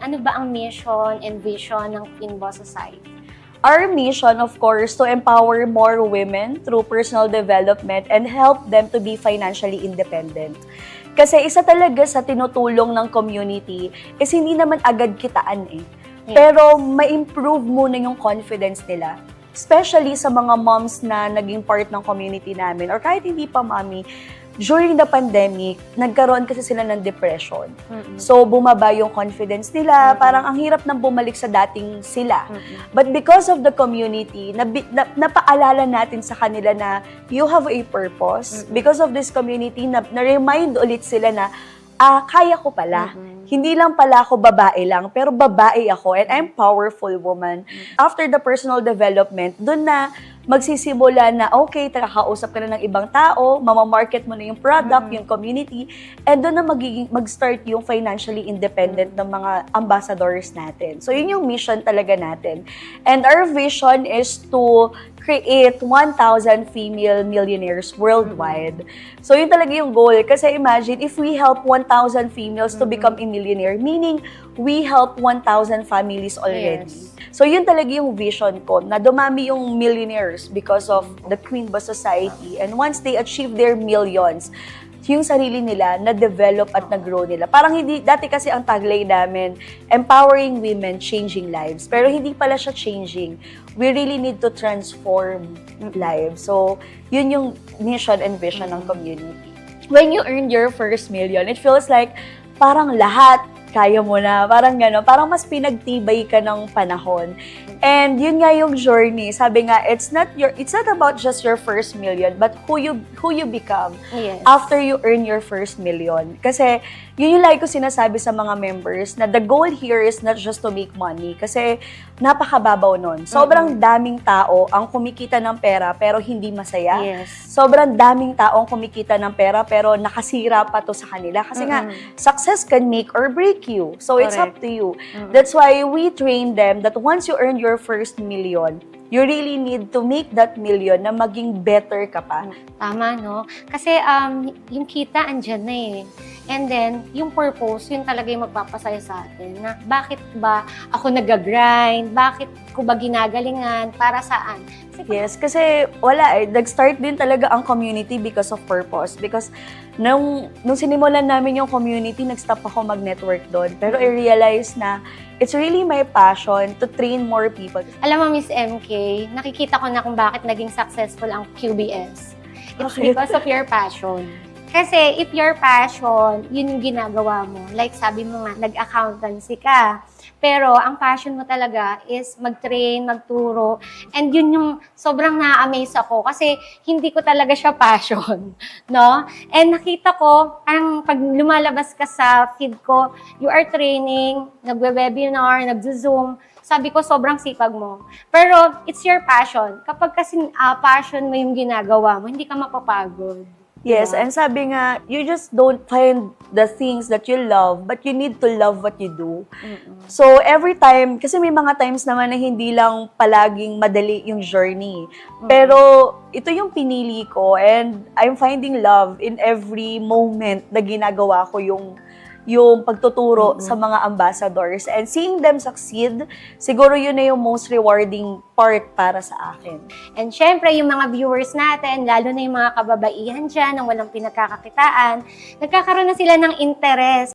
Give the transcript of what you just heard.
Ano ba ang mission and vision ng Queen Boss Society? Our mission, of course, to empower more women through personal development and help them to be financially independent. Kasi isa talaga sa tinutulong ng community is hindi naman agad kitaan eh. Yes. Pero ma-improve muna yung confidence nila. Especially sa mga moms na naging part ng community namin or kahit hindi pa mommy, during the pandemic, nagkaroon kasi sila ng depression. So, bumaba yung confidence nila. Parang ang hirap nang bumalik sa dating sila. But because of the community, napaalala natin sa kanila na you have a purpose. Because of this community, na-remind ulit sila na, kaya ko pala. Hindi lang pala ako babae lang, pero babae ako and I'm powerful woman. After the personal development, dun na magsisimula na, okay, kakausap ka na ng ibang tao, mamamarket mo na yung product, yung community, and doon na mag-start yung financially independent ng mga ambassadors natin. So, yun yung mission talaga natin. And our vision is to create 1,000 female millionaires worldwide. So, yun talaga yung goal. Kasi imagine, if we help 1,000 females to become a millionaire, meaning we help 1,000 families already. Yes. So, yun talaga yung vision ko, na dumami yung millionaires because of the Queen Boss Society. And once they achieve their millions, yung sarili nila, na-develop at na-grow nila. Parang hindi, dati kasi ang tagline namin, empowering women, changing lives. Pero hindi pala siya changing. We really need to transform lives. So, yun yung mission and vision ng community. When you earn your first million, it feels like parang lahat kaya mo na, parang gano'n, parang mas pinagtibay ka ng panahon. And yun nga yung journey. Sabi nga, it's not about just your first million, but who you become after you earn your first million. Kasi yun yung lagi ko sinasabi sa mga members na the goal here is not just to make money. Kasi napakababaw nun. Sobrang daming tao ang kumikita ng pera pero hindi masaya. Yes. Sobrang daming tao ang kumikita ng pera pero nakasira pa to sa kanila. Kasi nga, success can make or break you. So, it's up to you. That's why we train them that once you earn your first million, you really need to make that million na maging better ka pa. Tama, no? Kasi yung kita andyan na eh. And then, yung purpose, yun talaga yung magpapasaya sa atin. Na bakit ba ako nag-grind? Bakit ko ba ginagalingan? Para saan? Yes, kasi wala eh. Nag-start din talaga ang community because of purpose. Because nung sinimulan namin yung community, nag-stop ako mag-network doon. Pero I-realize na it's really my passion to train more people. Alam mo, Miss MK, nakikita ko na kung bakit naging successful ang QBS. It's Okay. because of your passion. Kasi if your passion, yun yung ginagawa mo. Like sabi mo nga, nag-accountancy ka. Pero ang passion mo talaga is mag-train, magturo. And yun yung sobrang na-amaze ako kasi hindi ko talaga siya passion. No? And nakita ko, parang pag lumalabas ka sa feed ko, you are training, nagwe-webinar, nag-zoom. Sabi ko, sobrang sipag mo. Pero it's your passion. Kapag kasi passion mo yung ginagawa mo, hindi ka mapapagod. Yes, and sabi nga, you just don't find the things that you love, but you need to love what you do. So, every time, kasi may mga times naman na hindi lang palaging madali yung journey. Pero, ito yung pinili ko, and I'm finding love in every moment na ginagawa ko yung pagtuturo sa mga ambassadors. And seeing them succeed, siguro yun na yung most rewarding part para sa akin. And syempre, yung mga viewers natin, lalo na yung mga kababaihan dyan, na walang pinagkakakitaan, nagkakaroon na sila ng interest